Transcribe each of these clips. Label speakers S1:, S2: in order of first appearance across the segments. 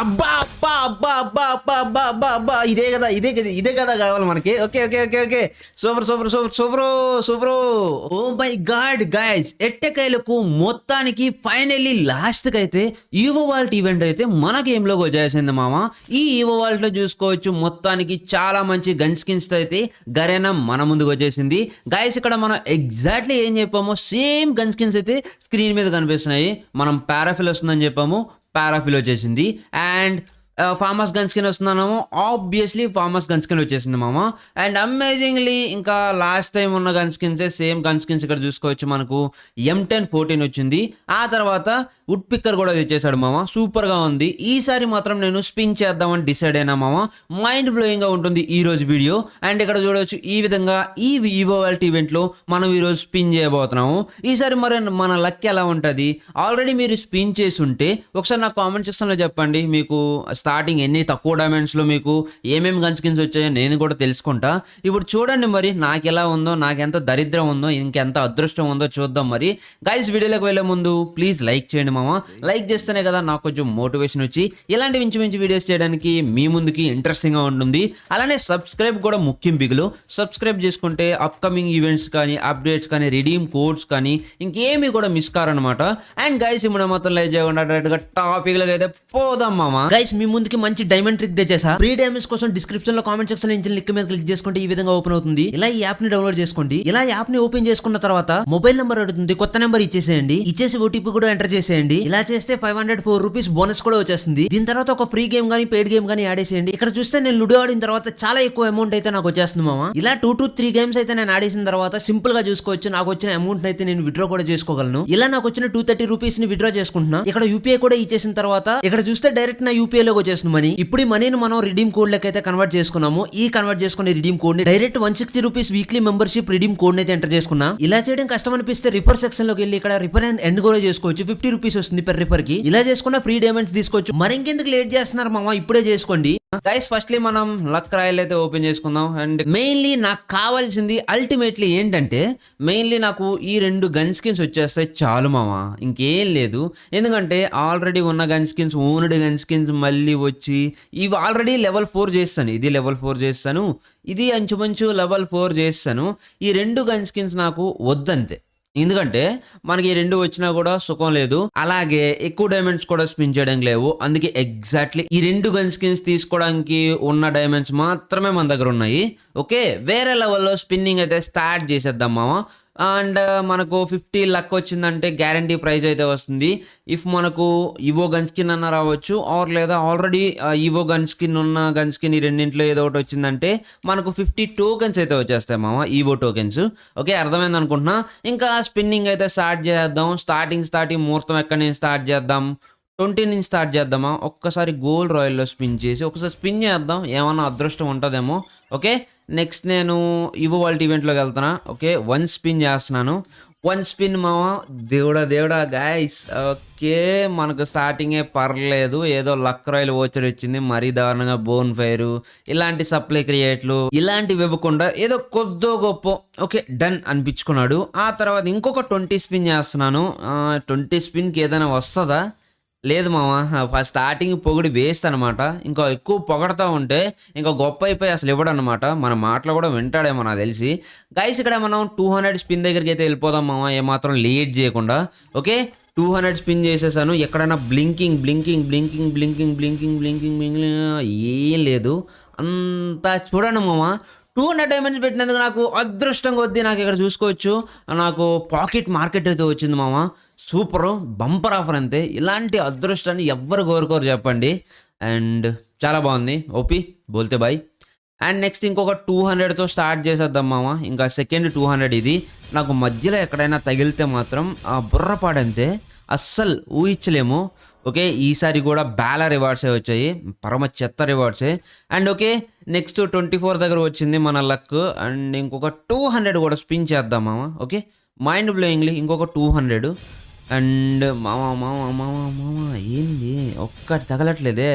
S1: అబ్బా అబ్బా అబ్బా అబ్బా అబ్బా అబ్బా అబ్బా అబ్బా ఇదే కదా కావాలి మనకి. Okay okay okay okay super super super super super. Oh my God guys, ఎట్టకేలకు మొత్తానికి ఫైనల్లీ లాస్ట్ కి అయితే ఈవో వాల్ట్ ఈవెంట్ అయితే మన గేమ్ లోకి వచ్చేసింది మామ. ఈ ఈవో వాల్ట్ లో చూసుకోవచ్చు మొత్తానికి చాలా మంచి గన్ స్కిన్స్ తో అయితే గరేనా మన ముందుకు వచ్చేసింది గైస్. ఇక్కడ మనం ఎగ్జాక్ట్లీ ఏం చెప్పామో సేమ్ గన్ స్కిన్స్ అయితే స్క్రీన్ మీద కనిపిస్తున్నాయి. మనం పారాఫిల్ వస్తుందని చెప్పాము, పారాఫిల్ వచ్చేసింది. అండ్ ఫార్మస్ గన్ స్కిన్ వస్తున్నాము, ఆబ్వియస్లీ ఫార్మస్ గన్ స్కిన్ వచ్చేసింది మామ. అండ్ అమేజింగ్లీ ఇంకా లాస్ట్ టైం ఉన్న gun skins same gun skins ఇక్కడ చూసుకోవచ్చు. మనకు M1014 వచ్చింది. ఆ తర్వాత వుడ్ పిక్కర్ కూడా తెచ్చేసాడు మామ, సూపర్ గా ఉంది. ఈసారి మాత్రం నేను స్పిన్ చేద్దామని డిసైడ్ అయినా మామ. మైండ్ బ్లోయింగ్ గా ఉంటుంది ఈ రోజు వీడియో. అండ్ ఇక్కడ చూడవచ్చు ఈ విధంగా ఈ ఈవో వాల్ట్ ఈవెంట్ లో మనం ఈరోజు స్పిన్ చేయబోతున్నాము. ఈసారి మరి మన లక్ ఎలా ఉంటుంది? ఆల్రెడీ మీరు స్పిన్ చేసి ఉంటే ఒకసారి నాకు కామెంట్ సెక్షన్ లో చెప్పండి. మీకు స్టార్టింగ్ ఎన్ని తక్కువ డైమండ్స్లో మీకు ఏమేమి గన్ స్కిన్స్ వచ్చాయో నేను కూడా తెలుసుకుంటా. ఇప్పుడు చూడండి మరి నాకు ఎలా ఉందో, నాకెంత దరిద్రం ఉందో, ఇంకెంత అదృష్టం ఉందో చూద్దాం మరి. గైస్ వీడియోలోకి వెళ్ళే ముందు ప్లీజ్ లైక్ చేయండి మామ. లైక్ చేస్తేనే కదా నాకు కొంచెం మోటివేషన్ వచ్చి ఇలాంటి మంచి మంచి వీడియోస్ చేయడానికి మీ ముందుకి ఇంట్రెస్టింగ్గా ఉంటుంది. అలానే సబ్స్క్రైబ్ కూడా ముఖ్యం బిగులు. సబ్స్క్రైబ్ చేసుకుంటే అప్కమింగ్ ఈవెంట్స్ కానీ, అప్డేట్స్ కానీ, రిడీమ్ కోడ్స్ కానీ ఇంకేమీ కూడా మిస్ కారనమాట. అండ్ గైస్ ఇప్పుడు మొత్తం లైక్ చేయకుండా డైరెక్ట్గా టాపిక్లకు అయితే పోదాం మామ. గైస్ మీ ముందుకి మంచి డైమండ్ ట్రిక్ తెచ్చేసా. ఫ్రీ డైమండ్స్ కోసం డిస్క్రిప్షన్ లో కామెంట్ సెక్షన్ నుంచి లింక్ మీద క్లిక్ చేసుకుంటే ఈ విధంగా ఓపెన్ అవుతుంది. ఇలా ఈ యాప్ ని డౌన్లోడ్ చేసుకోండి. ఇలా యాప్ ని ఓపెన్ చేసుకున్న తర్వాత మొబైల్ నెంబర్ అడుగుతుంది, కొత్త నెంబర్ ఇచ్చేసేయండి. ఇచ్చేసి ఓటీపీ కూడా ఎంటర్ చేసేయండి. ఇలా చేస్తే 504 రూపీస్ బోనస్ కూడా వచ్చేస్తుంది. దీని తర్వాత ఒక ఫ్రీ గేమ్ గానీ పెయిడ్ గేమ్ గానీ ఆడేసేయండి. ఇక్కడ చూస్తే నేను లుడో ఆడిన తర్వాత చాలా ఎక్కువ అమౌంట్ అయితే నాకు వచ్చేస్తుంది మామ. ఇలా 2 to 3 గేమ్స్ అయితే నేను ఆడేసిన తర్వాత సింపుల్ గా చూసుకోవచ్చు. నాకు వచ్చిన అమౌంట్ అయితే నేను విత్డ్రా కూడా చేసుకోగలను. ఇలా నాకు వచ్చిన 230 రూపీస్ ని విత్డ్రా చేసుకుంటున్నా. ఇక్కడ యూపీఐ కూడా ఇచ్చేసిన తర్వాత ఇక్కడ చూస్తే డైరెక్ట్ నా యూపీఐ లోకి వచ్చేస్తుంది మనీ. ఇప్పుడు ఈ మనీని మనం రిడీమ్ కోడ్ లెక్క అయితే కన్వర్ట్ చేసుకున్నాము. ఈ కన్వర్ట్ చేసుకునే రిడీమ్ కోడ్ ని direct 160 rupees weekly membership redeem code అయితే ఎంటర్ చేసుకున్నా. ఇలా చేయడం కష్టం అనిపిస్తే రిఫర్ సెక్షన్ లోకి వెళ్ళి ఇక్కడ రిఫర్ అండ్ ఎండ్ కూడా చేసుకోవచ్చు. 50 రూపీస్ వస్తుంది పెర్ రిఫర్ కి. ఇలా చేసుకున్న ఫ్రీ డైమండ్స్ తీసుకోవచ్చు. మరి ఇంకెందుకు లేట్ చేస్తున్నారు మామ, ఇప్పుడే చేసుకోండి. గైస్ ఫస్ట్లీ మనం లక్ రాయల్ అయితే ఓపెన్ చేసుకుందాం. అండ్ మెయిన్లీ నాకు కావాల్సింది అల్టిమేట్లీ ఏంటంటే మెయిన్లీ నాకు ఈ 2 గన్ స్కిన్స్ వచ్చేస్తాయి చాలు మామ, ఇంకేం లేదు. ఎందుకంటే ఆల్రెడీ ఉన్న gun skins, owned gun skins మళ్ళీ వచ్చి ఇవి ఆల్రెడీ లెవెల్ 4 చేస్తాను. ఇది లెవెల్ 4 చేస్తాను, ఇది అంచుమంచు లెవెల్ 4 చేస్తాను. ఈ 2 గన్ స్కిన్స్ నాకు వద్దంతే. ఎందుకంటే మనకి ఈ 2 వచ్చినా కూడా సుఖం లేదు, అలాగే ఎక్కువ డైమండ్స్ కూడా స్పిన్ చేయడానికి లేవు. అందుకే ఎగ్జాక్ట్లీ ఈ 2 గన్ స్కిన్స్ తీసుకోవడానికి ఉన్న డైమండ్స్ మాత్రమే మన దగ్గర ఉన్నాయి. ఓకే, వేరే లెవెల్లో స్పిన్నింగ్ అయితే స్టార్ట్ చేసేద్దాం మామ. అండ్ మనకు 50 లక్ వచ్చిందంటే గ్యారంటీ ప్రైజ్ అయితే వస్తుంది. ఇఫ్ మనకు ఈవో గన్ స్కిన్ అన్న రావచ్చు, ఆర్ లేదా ఆల్రెడీ ఈవో గన్ స్కిన్ ఉన్న గన్ స్కిన్ ఈ రెండింటిలో ఏదో ఒకటి వచ్చిందంటే మనకు 50 టోకెన్స్ అయితే వచ్చేస్తాయి మామ, ఈవో టోకెన్స్. ఓకే అర్థమైంది అనుకుంటున్నా. ఇంకా స్పిన్నింగ్ అయితే స్టార్ట్ చేద్దాం. స్టార్టింగ్ ముహూర్తం ఎక్కడి నుంచి స్టార్ట్ చేద్దాం? 20 నుంచి స్టార్ట్ చేద్దామా? ఒక్కసారి గోల్డ్ రాయల్లో స్పిన్ చేసి ఒకసారి స్పిన్ చేద్దాం, ఏమన్నా అదృష్టం ఉంటుందేమో. ఓకే నెక్స్ట్ నేను ఈవో వాల్ట్ ఈవెంట్లోకి వెళ్తున్నా. ఓకే 1 స్పిన్ చేస్తున్నాను. 1 స్పిన్ మామ. దేవుడా గైస్. ఓకే మనకు స్టార్టింగే పర్లేదు, ఏదో లక్ రాయల్ ఓచర్ వచ్చింది. మరీ దారుణంగా బోన్ ఫైర్ ఇలాంటి సప్లై క్రియేట్లు ఇలాంటివి ఇవ్వకుండా ఏదో కొద్దో గొప్ప ఓకే డన్ అనిపించుకున్నాడు. ఆ తర్వాత ఇంకొక 20 స్పిన్ చేస్తున్నాను. 20 స్పిన్కి ఏదైనా వస్తుందా? లేదు మామ, ఫస్ట్ స్టార్టింగ్ పొగిడి వేస్ట్ అనమాట. ఇంకా ఎక్కువ పొగడతా ఉంటే ఇంకా గొప్ప అయిపోయి అసలు ఇవ్వడనమాట. మన మాటలు కూడా వింటాడేమో నాకు తెలిసి. గైస్ ఇక్కడ మనం 200 స్పిన్ దగ్గరికి అయితే వెళ్ళిపోదాం మామ, ఏమాత్రం లేట్ చేయకుండా. ఓకే 200 స్పిన్ చేసేసాను. ఎక్కడైనా బ్లింకింగ్ ఏం లేదు. అంతా చూడండి మామ. 200 డైమండ్స్ పెట్టినందుకు నాకు అదృష్టం కొద్దీ నాకు ఇక్కడ చూసుకోవచ్చు నాకు పాకెట్ మార్కెట్ అయితే వచ్చింది మామ. సూపర్ బంపర్ ఆఫర్ అంతే. ఇలాంటి అదృష్టాన్ని ఎవ్వరు కోరుకోరు చెప్పండి. అండ్ చాలా బాగుంది, ఓపీ బోల్తే బాయ్. అండ్ నెక్స్ట్ ఇంకొక 200తో స్టార్ట్ చేసేద్దాం మామ. ఇంకా సెకండ్ 200 ఇది. నాకు మధ్యలో ఎక్కడైనా తగిలితే మాత్రం ఆ బుర్రపాడంతే, అస్సలు ఊహించలేము. ఓకే ఈసారి కూడా బ్యాల రివార్డ్సే వచ్చాయి, పరమ చెత్త రివార్డ్సే. అండ్ ఓకే నెక్స్ట్ 24 దగ్గర వచ్చింది మన లక్. అండ్ ఇంకొక 200 కూడా స్పిన్ చేద్దాం మామ. ఓకే మైండ్ బ్లోయింగ్లీ ఇంకొక 200. అండ్ మామ ఏంది ఒక్కటి తగలట్లేదే.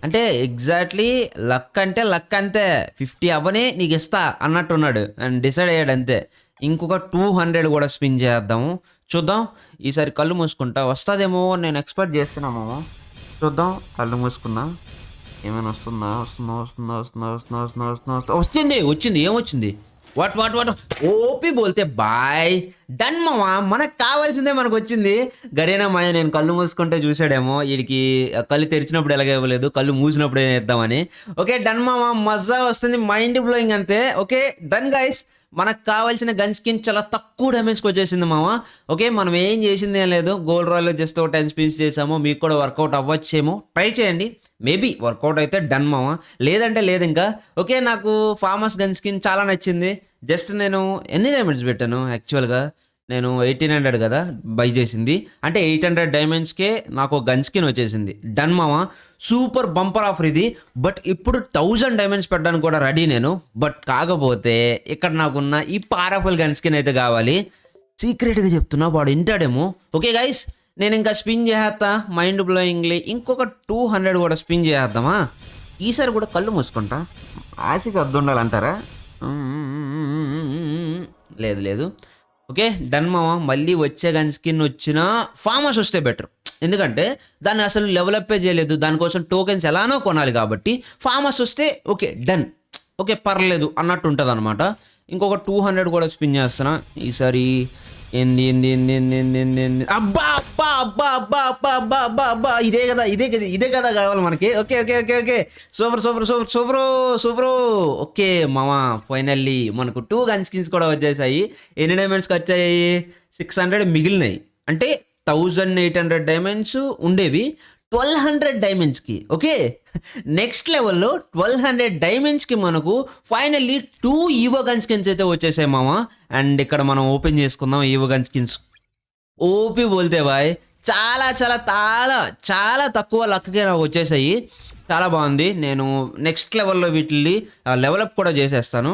S1: అంటే ఎగ్జాక్ట్లీ లక్ అంటే లక్ అంతే, 50 అవ్వని నీకు ఇస్తా అన్నట్టున్నాడు అండ్ డిసైడ్ అయ్యాడు అంతే. ఇంకొక 200 కూడా స్పిన్ చేద్దాము, చూద్దాం. ఈసారి కళ్ళు మూసుకుంటా వస్తుందేమో నేను ఎక్స్పెక్ట్ చేస్తున్నా మామ. చూద్దాం, కళ్ళు మూసుకున్నా. ఏమైనా వస్తుందా? వస్తుందా వస్తుందా వస్తుందా వస్తుందా వస్తుందా వస్తుందా వస్తుందా వచ్చింది వచ్చింది. ఏమొచ్చింది? వాట్ వాట్ వాట్ ఓపి బోల్తే బాయ్ డన్ మామా. మనకు కావాల్సిందే మనకు వచ్చింది. గరేనా మాయ నేను కళ్ళు మూసుకుంటే చూసాడేమో, వీడికి కళ్ళు తెరిచినప్పుడు ఎలాగ ఇవ్వలేదు, కళ్ళు మూసినప్పుడు ఏం ఇద్దామని. ఓకే డన్ మామా, మజా వస్తుంది, మైండ్ బ్లోయింగ్ అంతే. ఓకే డన్ గైస్, మనకు కావాల్సిన గన్ స్కిన్ చాలా తక్కువ డ్యామేజ్కి వచ్చేసింది మామ. ఓకే మనం ఏం చేసింది ఏం లేదు, గోల్డ్ రాయల్లో జస్ట్ ఒక 10 స్పిన్స్ చేసాము. మీకు కూడా వర్కౌట్ అవ్వచ్చేమో, ట్రై చేయండి. మేబీ వర్కౌట్ అయితే డన్ మామ, లేదంటే లేదు ఇంకా. ఓకే నాకు ఫార్మస్ గన్ స్కిన్ చాలా నచ్చింది. జస్ట్ నేను ఎన్ని డైమండ్స్ పెట్టాను యాక్చువల్గా, నేను 1800 కదా బై చేసింది, అంటే 800 డైమండ్స్కే నాకు గన్ స్కిన్ వచ్చేసింది. డన్ మామ, సూపర్ బంపర్ ఆఫర్ ఇది. బట్ ఇప్పుడు 1000 డైమండ్స్ పెట్టడానికి కూడా రెడీ నేను. బట్ కాకపోతే ఇక్కడ నాకున్న ఈ పవర్ఫుల్ గన్ స్కిన్ అయితే కావాలి. సీక్రెట్గా చెప్తున్నా, వాడు వింటాడేమో. ఓకే గైస్, నేను ఇంకా స్పిన్ చేసేస్తా మైండ్ బ్లోయింగ్లీ. ఇంకొక 200 కూడా స్పిన్ చేసేద్దామా. ఈసారి కూడా కళ్ళు మూసుకుంటా. ఆశకి అర్థం ఉండాలంటారా? లేదు లేదు. ఓకే డన్ మామ, మళ్ళీ వచ్చే గన్ స్కిన్ వచ్చినా ఫార్మస్ వస్తే బెటర్. ఎందుకంటే దాన్ని అసలు డెవలపే చేయలేదు, దానికోసం టోకెన్స్ ఎలానో కొనాలి కాబట్టి ఫార్మస్ వస్తే ఓకే డన్, ఓకే పర్లేదు అన్నట్టు ఉంటుంది అనమాట. ఇంకొక 200 కూడా స్పిన్ చేస్తున్నా ఈసారి. ఏంది ఏంది ఏంది ఏంది ఏంది ఏంది ఏంది అబ్బా అబ్బా అబ్బా అబ్బా అబ్బా అబ్బా అబ్బా అబ్బా ఇదే కదా ఇదే కదా ఇదే కదా కావాలి మనకి. Okay okay okay okay super super super super super. Okay మామా, ఫైనల్లీ మనకు 2 గన్ స్కిన్స్ కూడా వచ్చేసాయి. ఎన్ని డైమండ్స్కి వచ్చాయి? 600 మిగిలినాయి. అంటే 1800 డైమండ్స్ ఉండేవి 1200 డైమండ్స్కి. ఓకే నెక్స్ట్ లెవెల్లో 1200 డైమండ్స్కి మనకు ఫైనల్లీ 2 ఈవో గన్ స్కిన్స్ అయితే వచ్చేసాయి మామ. అండ్ ఇక్కడ మనం ఓపెన్ చేసుకుందాం ఈవో గన్ స్కిన్స్. ఓపి బోల్తే బాయ్, చాలా చాలా చాలా చాలా తక్కువ లక్కే నాకు వచ్చేసాయి. చాలా బాగుంది. నేను నెక్స్ట్ లెవెల్లో వీటిని లెవెలప్ కూడా చేసేస్తాను.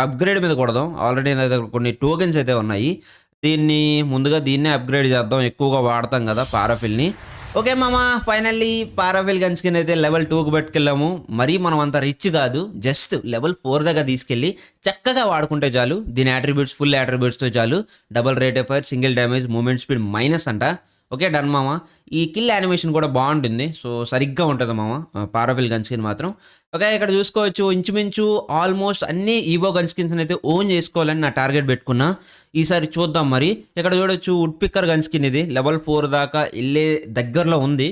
S1: అప్గ్రేడ్ మీద కొడదాం. ఆల్రెడీ నా దగ్గర కొన్ని టోకెన్స్ అయితే ఉన్నాయి. దీన్నే అప్గ్రేడ్ చేద్దాం, ఎక్కువగా వాడతాం కదా పారాఫిల్ని. ఓకే మామ, ఫైనల్లీ పారాఫిల్ గన్ స్కిన్ అయితే లెవెల్ 2కి పెట్టుకెళ్ళాము. మరీ మనం అంత రిచ్ కాదు, జస్ట్ లెవెల్ 4 దగ్గర తీసుకెళ్ళి చక్కగా వాడుకుంటే చాలు. దీని అట్రిబ్యూట్స్ ఫుల్ అట్రిబ్యూట్స్తో చాలు. Double rate of fire, single damage, movement speed minus అంట. ఓకే డన్ మామ. ఈ కిల్ యానిమేషన్ కూడా బాగుంటుంది, సో సరిగ్గా ఉంటుంది మామ పారాఫిల్ గన్ స్కిన్ మాత్రం. ఓకే ఇక్కడ చూసుకోవచ్చు, ఇంచుమించు ఆల్మోస్ట్ అన్ని ఈవో గన్ స్కిన్స్ అయితే ఓన్ చేసుకోవాలని నా టార్గెట్ పెట్టుకున్నా. ఈసారి చూద్దాం మరి. ఇక్కడ చూడొచ్చు వుడ్ పిక్కర్ గన్ స్కిన్, ఇది లెవెల్ 4 దాకా వెళ్ళే దగ్గరలో ఉంది.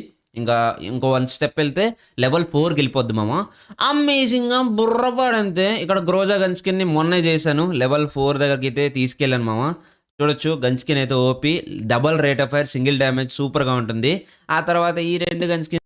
S1: ఇంకో 1 స్టెప్ వెళ్తే లెవెల్ 4కి వెళ్ళిపోద్ది మామ. అమేజింగ్గా బుర్రపాడంతే. ఇక్కడ గ్రోజా గన్ స్కిన్ని మొన్నే చేశాను, లెవెల్ 4 దగ్గరికి అయితే తీసుకెళ్ళాను మామ. చూడొచ్చు గన్ స్కిన్ అయితే OP, double rate of fire, single damage, సూపర్గా ఉంటుంది. ఆ తర్వాత ఈ 2 గన్ స్కిన్